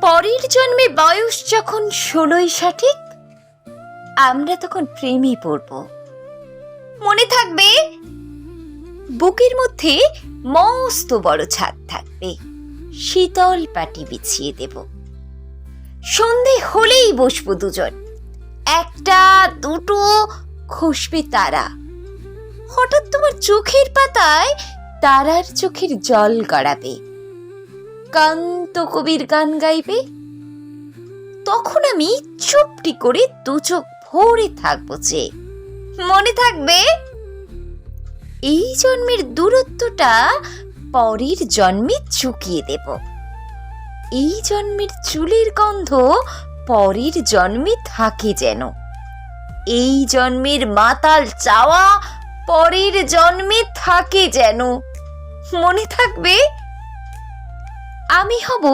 পরের জন্মে বয়স যখন 16 সঠিক, আমরা তখন প্রেমে পড়ব। মনে থাকবে? বুকের মধ্যে মস্ত বড় ছাদ থাকবে, শীতল পাটি বিছিয়ে দেব। সন্ধে হলেই বসবো দুজন, একটা দুটো খসবে তারা। হঠাৎ তোমার চোখের পাতায় তারার চোখের জল গড়াবে, কান্ত কবির গান গাইবে। তখন আমি চুপটি করে দু চোখ ভরে থাকবো যে। মনে থাকবে? এই জন্মের দূরত্বটা পরের জন্মে চুকিয়ে দেব। এই জন্মের চুলের গন্ধ পরের জন্মে থাকে যেন। এই জন্মের মাতাল চাওয়া পরের জন্মে থাকে যেন। মনে থাকবে? আমি হব